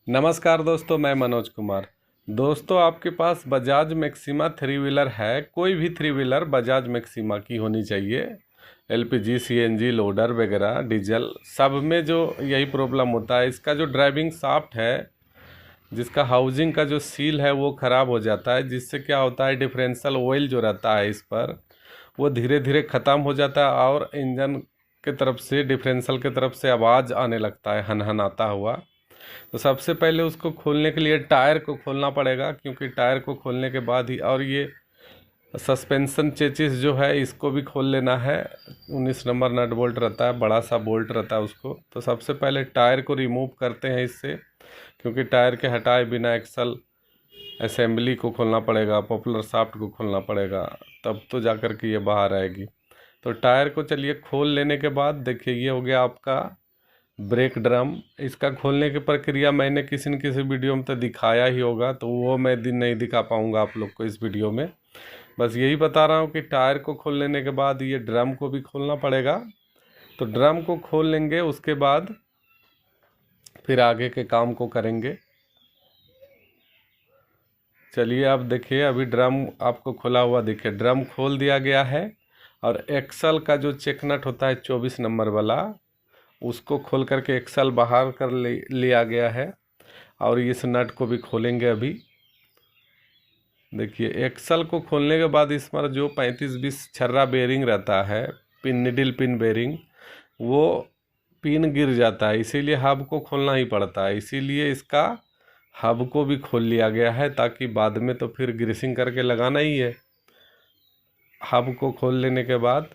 नमस्कार दोस्तों, मैं मनोज कुमार। दोस्तों, आपके पास बजाज मैक्सिमा थ्री व्हीलर है। कोई भी थ्री व्हीलर बजाज मैक्सिमा की होनी चाहिए। एलपीजी, सीएनजी, लोडर वगैरह, डीजल, सब में जो यही प्रॉब्लम होता है। इसका जो ड्राइविंग शाफ्ट है, जिसका हाउसिंग का जो सील है वो ख़राब हो जाता है, जिससे क्या होता है, डिफरेंशियल ऑयल जो रहता है इस पर वो धीरे धीरे ख़त्म हो जाता है और इंजन के तरफ से, डिफरेंशियल के तरफ से आवाज़ आने लगता है, हन आता हुआ। तो सबसे पहले उसको खोलने के लिए टायर को खोलना पड़ेगा, क्योंकि टायर को खोलने के बाद ही, और ये सस्पेंशन चेचिस जो है इसको भी खोल लेना है। 19 नंबर नट बोल्ट रहता है, बड़ा सा बोल्ट रहता है उसको। तो सबसे पहले टायर को रिमूव करते हैं इससे, क्योंकि टायर के हटाए बिना एक्सल असेंबली को खोलना पड़ेगा, पॉपुलर शाफ्ट को खोलना पड़ेगा, तब तो जा कर के ये बाहर आएगी। तो टायर को चलिए खोल लेने के बाद देखिए, ये हो गया आपका ब्रेक ड्रम। इसका खोलने की प्रक्रिया मैंने किसी न किसी वीडियो में तो दिखाया ही होगा, तो वो मैं दिन नहीं दिखा पाऊँगा आप लोग को इस वीडियो में। बस यही बता रहा हूँ कि टायर को खोल लेने के बाद ये ड्रम को भी खोलना पड़ेगा। तो ड्रम को खोल लेंगे, उसके बाद फिर आगे के काम को करेंगे। चलिए, अब देखिए, अभी ड्रम आपको खुला हुआ दिखे, ड्रम खोल दिया गया है। और एक्सल का जो चेक नट होता है 24 नंबर वाला, उसको खोल करके एक्सल बाहर कर लिया गया है। और इस नट को भी खोलेंगे अभी। देखिए, एक्सल को खोलने के बाद इस पर जो 35-20 छर्रा बेरिंग रहता है, पिन, निडिल पिन बेरिंग, वो पिन गिर जाता है, इसीलिए हब को खोलना ही पड़ता है। इसीलिए इसका हब को भी खोल लिया गया है, ताकि बाद में तो फिर ग्रीसिंग करके लगाना ही है। हब को खोल लेने के बाद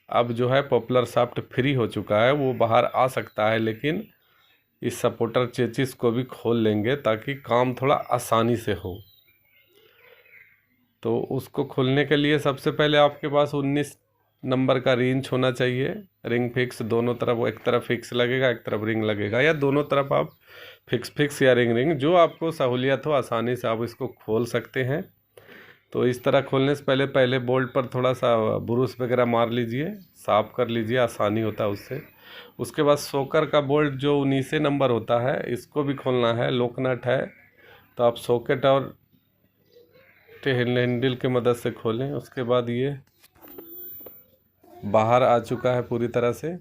अब जो है पॉपुलर शाफ्ट फ्री हो चुका है, वो बाहर आ सकता है। लेकिन इस सपोर्टर चेचिस को भी खोल लेंगे ताकि काम थोड़ा आसानी से हो। तो उसको खोलने के लिए सबसे पहले आपके पास 19 नंबर का रिंच होना चाहिए। रिंग फिक्स दोनों तरफ, एक तरफ फिक्स लगेगा, एक तरफ रिंग लगेगा, या दोनों तरफ आप फिक्स या रिंग, जो आपको सहूलियत हो, आसानी से आप इसको खोल सकते हैं। तो इस तरह खोलने से पहले पहले बोल्ट पर थोड़ा सा ब्रूस वगैरह मार लीजिए, साफ़ कर लीजिए, आसानी होता है उससे। उसके बाद सोकर का बोल्ट जो 19 नंबर होता है, इसको भी खोलना है। लोक नट है तो आप सॉकेट और हैंडल की मदद से खोलें। उसके बाद ये बाहर आ चुका है पूरी तरह से।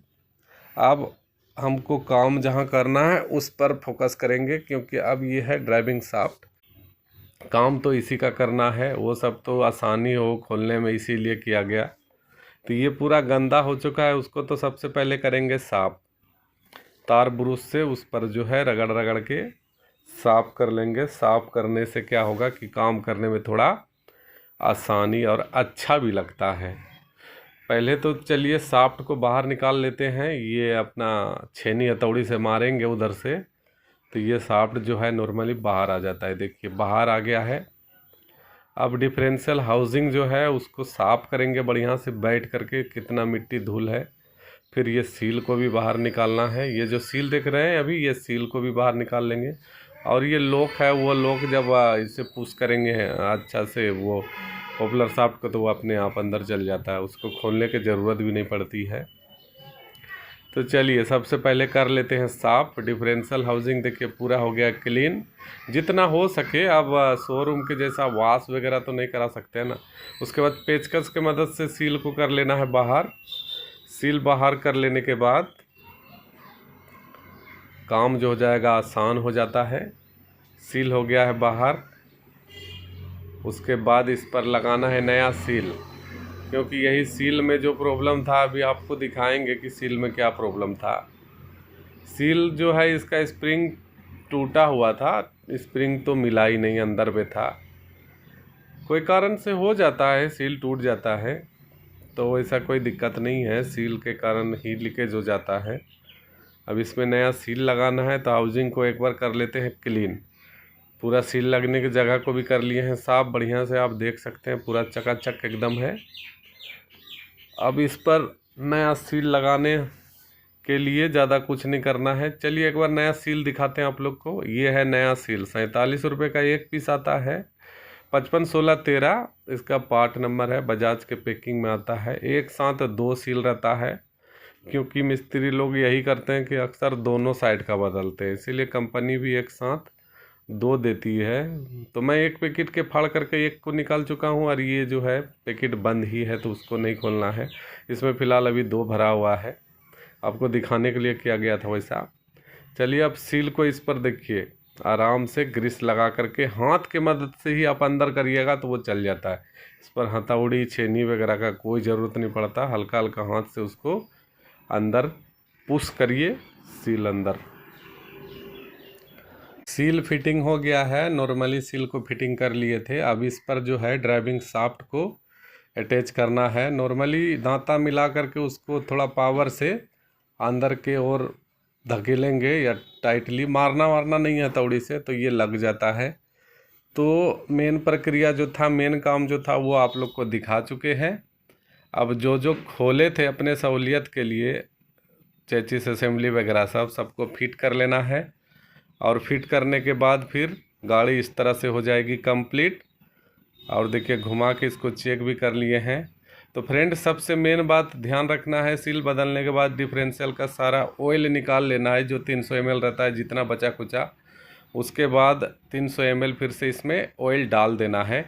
अब हमको काम जहाँ करना है उस पर फोकस करेंगे, क्योंकि अब ये है ड्राइविंग शाफ्ट। काम तो इसी का करना है, वो सब तो आसानी हो खोलने में इसीलिए किया गया। तो ये पूरा गंदा हो चुका है, उसको तो सबसे पहले करेंगे साफ। तार ब्रश से उस पर जो है रगड़ रगड़ के साफ कर लेंगे। साफ करने से क्या होगा कि काम करने में थोड़ा आसानी और अच्छा भी लगता है। पहले तो चलिए शाफ्ट को बाहर निकाल लेते हैं। ये अपना छेनी हथौड़ी से मारेंगे उधर से, तो ये शाफ्ट जो है नॉर्मली बाहर आ जाता है। देखिए, बाहर आ गया है। अब डिफरेंशियल हाउसिंग जो है उसको साफ़ करेंगे बढ़िया से, बैठ करके कितना मिट्टी धूल है। फिर ये सील को भी बाहर निकालना है। ये जो सील देख रहे हैं अभी, ये सील को भी बाहर निकाल लेंगे। और ये लॉक है, वो लॉक जब इसे पुश करेंगे अच्छा से, वो पॉपुलर शाफ्ट को, तो वो अपने आप अंदर चल जाता है, उसको खोलने की ज़रूरत भी नहीं पड़ती है। तो चलिए, सबसे पहले कर लेते हैं साफ। डिफरेंशियल हाउसिंग देखिए पूरा हो गया क्लीन, जितना हो सके। अब शोरूम के जैसा वाश वगैरह तो नहीं करा सकते हैं ना। उसके बाद पेचकस के मदद से सील को कर लेना है बाहर। सील बाहर कर लेने के बाद काम जो हो जाएगा आसान हो जाता है। सील हो गया है बाहर। उसके बाद इस पर लगाना है नया सील, क्योंकि यही सील में जो प्रॉब्लम था, अभी आपको दिखाएंगे कि सील में क्या प्रॉब्लम था। सील जो है इसका स्प्रिंग टूटा हुआ था, स्प्रिंग तो मिला ही नहीं, अंदर में था। कोई कारण से हो जाता है, सील टूट जाता है, तो ऐसा कोई दिक्कत नहीं है। सील के कारण ही लीकेज हो जाता है। अब इसमें नया सील लगाना है, तो हाउसिंग को एक बार कर लेते हैं क्लीन। पूरा सील लगने की जगह को भी कर लिए हैं साफ बढ़िया से, आप देख सकते हैं पूरा चकाचक एकदम है। अब इस पर नया सील लगाने के लिए ज़्यादा कुछ नहीं करना है। चलिए एक बार नया सील दिखाते हैं आप लोग को। ये है नया सील, 47 रुपये का एक पीस आता है। 551613 इसका पार्ट नंबर है, बजाज के पैकिंग में आता है। एक साथ 2 सील रहता है, क्योंकि मिस्त्री लोग यही करते हैं कि अक्सर दोनों साइड का बदलते हैं, इसीलिए कंपनी भी एक साथ 2 देती है। तो मैं एक पैकेट के फाड़ करके एक को निकाल चुका हूँ और ये जो है पैकेट बंद ही है, तो उसको नहीं खोलना है। इसमें फ़िलहाल अभी 2 भरा हुआ है, आपको दिखाने के लिए किया गया था वैसा। चलिए अब सील को इस पर देखिए, आराम से ग्रीस लगा करके हाथ के मदद से ही आप अंदर करिएगा तो वो चल जाता है। इस पर हथौड़ी छेनी वगैरह का कोई ज़रूरत नहीं पड़ता, हल्का हल्का हाथ से उसको अंदर पुश करिए, सील अंदर। सील फिटिंग हो गया है, नॉर्मली सील को फिटिंग कर लिए थे। अब इस पर जो है ड्राइविंग शाफ्ट को अटैच करना है। नॉर्मली दांता मिला करके उसको थोड़ा पावर से अंदर के ओर धकेलेंगे या टाइटली मारना नहीं है हथौड़ी से, तो ये लग जाता है। तो मेन प्रक्रिया जो था, मेन काम जो था वो आप लोग को दिखा चुके हैं। अब जो जो खोले थे अपने सहूलियत के लिए, चेचिस असेंबली वगैरह सबको फिट कर लेना है। और फिट करने के बाद फिर गाड़ी इस तरह से हो जाएगी कंप्लीट। और देखिए घुमा के इसको चेक भी कर लिए हैं। तो फ्रेंड सबसे मेन बात ध्यान रखना है, सील बदलने के बाद डिफरेंशियल का सारा ऑयल निकाल लेना है, जो 300 ml रहता है, जितना बचा कुचा। उसके बाद 300 ml फिर से इसमें ऑयल डाल देना है।